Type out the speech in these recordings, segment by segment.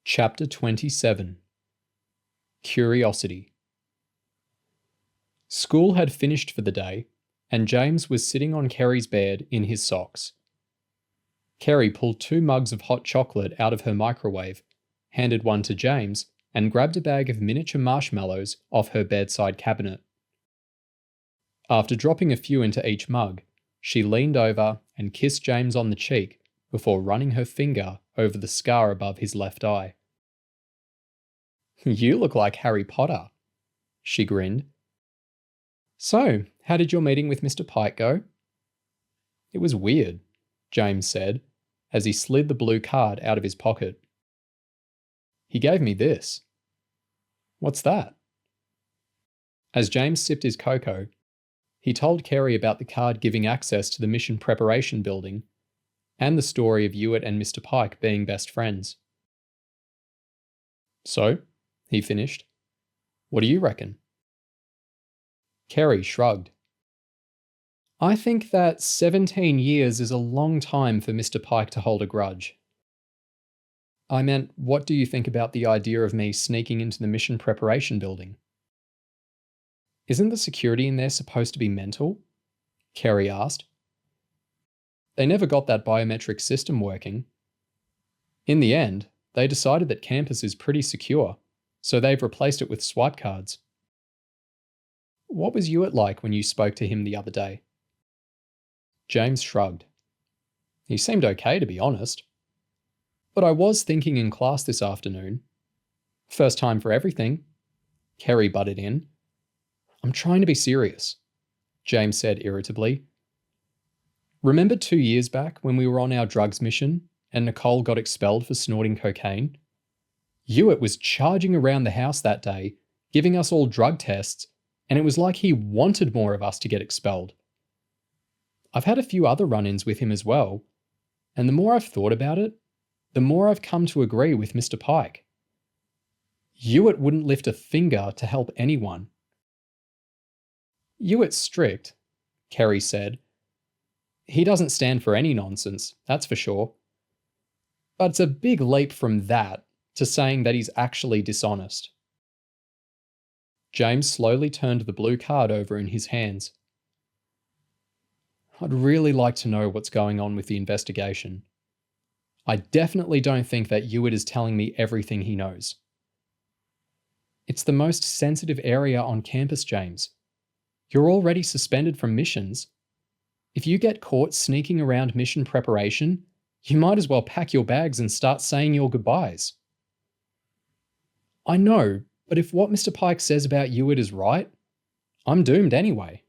Chapter 27. Curiosity. School had finished for the day, and James was sitting on Carrie's bed in his socks. Carrie pulled 2 mugs of hot chocolate out of her microwave, handed one to James, and grabbed a bag of miniature marshmallows off her bedside cabinet. After dropping a few into each mug, she leaned over and kissed James on the cheek before running her finger over the scar above his left eye. "You look like Harry Potter," she grinned. "So, how did your meeting with Mr. Pike go?" "It was weird," James said, as he slid the blue card out of his pocket. "He gave me this." "What's that?" As James sipped his cocoa, he told Carrie about the card giving access to the mission preparation building, and the story of Hewitt and Mr. Pike being best friends. "So," he finished, "what do you reckon?" Carrie shrugged. "I think that 17 years is a long time for Mr. Pike to hold a grudge." "I meant, what do you think about the idea of me sneaking into the mission preparation building?" "Isn't the security in there supposed to be mental?" Carrie asked. "They never got that biometric system working. In the end, they decided that campus is pretty secure, so they've replaced it with swipe cards." "What was Hewitt like when you spoke to him the other day?" James shrugged. "He seemed okay, to be honest. But I was thinking in class this afternoon." "First time for everything," Carrie butted in. "I'm trying to be serious," James said irritably. "Remember 2 years back when we were on our drugs mission and Nicole got expelled for snorting cocaine? Hewitt was charging around the house that day, giving us all drug tests, and it was like he wanted more of us to get expelled. I've had a few other run-ins with him as well, and the more I've thought about it, the more I've come to agree with Mr. Pike. Hewitt wouldn't lift a finger to help anyone." "Hewitt's strict," Carrie said. "He doesn't stand for any nonsense, that's for sure. But it's a big leap from that to saying that he's actually dishonest." James slowly turned the blue card over in his hands. "I'd really like to know what's going on with the investigation. I definitely don't think that Hewitt is telling me everything he knows. It's the most sensitive area on campus, James. You're already suspended from missions. If you get caught sneaking around mission preparation, you might as well pack your bags and start saying your goodbyes." "I know, but if what Mr. Pike says about Hewitt is right, I'm doomed anyway."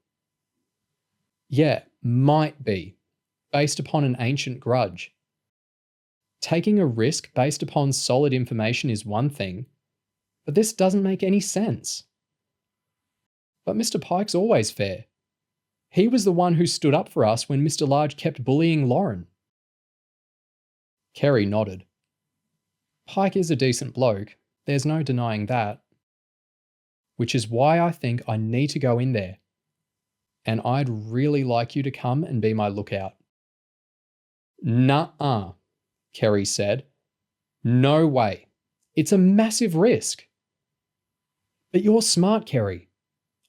"Yeah, might be, based upon an ancient grudge. Taking a risk based upon solid information is one thing, but this doesn't make any sense." "But Mr. Pike's always fair. He was the one who stood up for us when Mr. Large kept bullying Lauren." Carrie nodded. "Pike is a decent bloke, there's no denying that. Which is why I think I need to go in there. And I'd really like you to come and be my lookout." "Nuh-uh," Carrie said. "No way. It's a massive risk." "But you're smart, Carrie.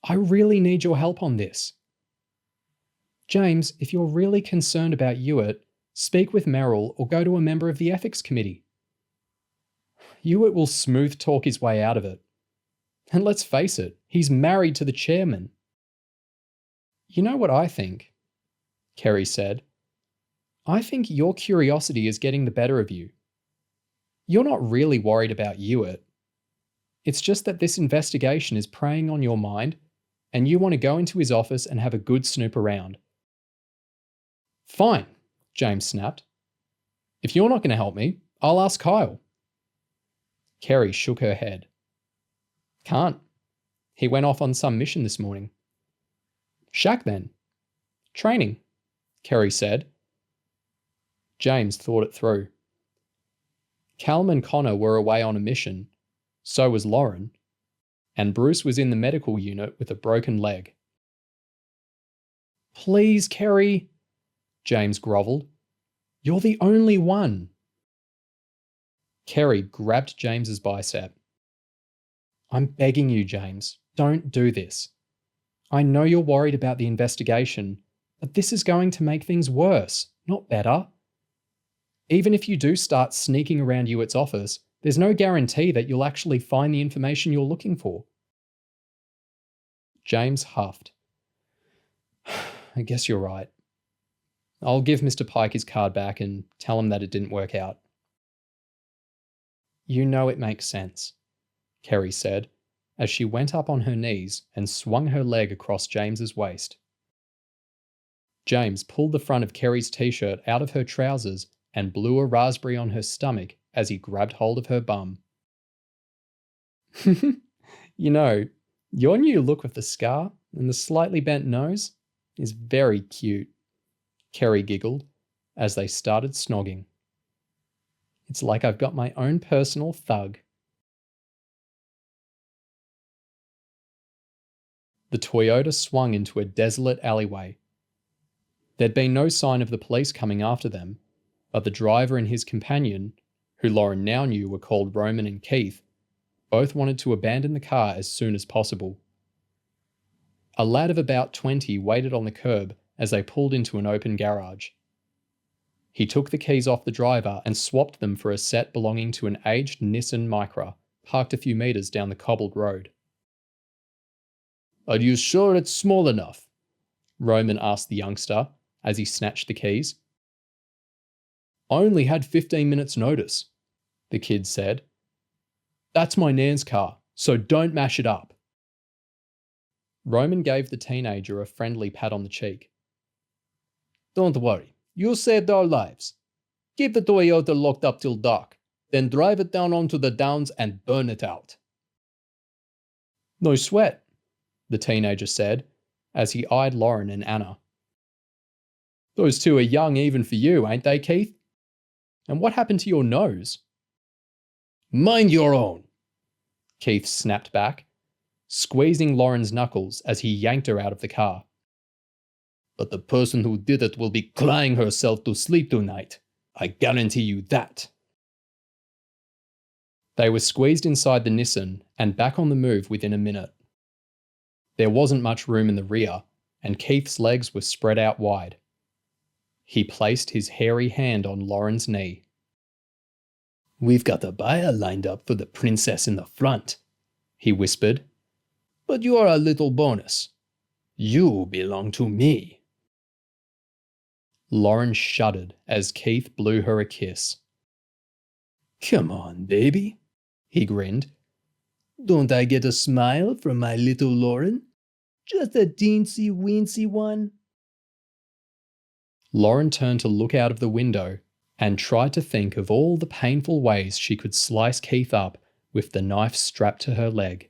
I really need your help on this." "James, if you're really concerned about Hewitt, speak with Merrill or go to a member of the ethics committee. Hewitt will smooth talk his way out of it. And let's face it, he's married to the chairman." "You know what I think?" Carrie said. "I think your curiosity is getting the better of you. You're not really worried about Hewitt. It's just that this investigation is preying on your mind, and you want to go into his office and have a good snoop around." "Fine," James snapped. "If you're not going to help me, I'll ask Kyle." Carrie shook her head. "Can't. He went off on some mission this morning." "Shaq then." "Training," Carrie said. James thought it through. Callum and Connor were away on a mission, so was Lauren, and Bruce was in the medical unit with a broken leg. "Please, Carrie," James grovelled. "You're the only one." Carrie grabbed James's bicep. I'm begging you, James, don't do this. I know you're worried about the investigation, but this is going to make things worse, not better. Even if you do start sneaking around Hewitt's office, there's no guarantee that you'll actually find the information you're looking for. James huffed. I guess you're right. I'll give Mr. Pike his card back and tell him that it didn't work out. You know it makes sense, Carrie said, as she went up on her knees and swung her leg across James's waist. James pulled the front of Carrie's t-shirt out of her trousers and blew a raspberry on her stomach as he grabbed hold of her bum. You know, your new look with the scar and the slightly bent nose is very cute, Carrie giggled as they started snogging. It's like I've got my own personal thug. The Toyota swung into a desolate alleyway. There'd been no sign of the police coming after them, but the driver and his companion, who Lauren now knew were called Roman and Keith, both wanted to abandon the car as soon as possible. A lad of about 20 waited on the curb as they pulled into an open garage. He took the keys off the driver and swapped them for a set belonging to an aged Nissan Micra, parked a few metres down the cobbled road. Are you sure it's small enough? Roman asked the youngster as he snatched the keys. I only had 15 minutes notice, the kid said. That's my nan's car, so don't mash it up. Roman gave the teenager a friendly pat on the cheek. Don't worry, you saved our lives. Keep the Toyota locked up till dark, then drive it down onto the downs and burn it out. No sweat, the teenager said, as he eyed Lauren and Anna. Those two are young even for you, ain't they, Keith? And what happened to your nose? Mind your own, Keith snapped back, squeezing Lauren's knuckles as he yanked her out of the car. But the person who did it will be crying herself to sleep tonight. I guarantee you that. They were squeezed inside the Nissan and back on the move within a minute. There wasn't much room in the rear, and Keith's legs were spread out wide. He placed his hairy hand on Lauren's knee. We've got a buyer lined up for the princess in the front, he whispered. But you are a little bonus. You belong to me. Lauren shuddered as Keith blew her a kiss. Come on, baby, he grinned. Don't I get a smile from my little Lauren? Just a teensy-weensy one. Lauren turned to look out of the window and tried to think of all the painful ways she could slice Keith up with the knife strapped to her leg.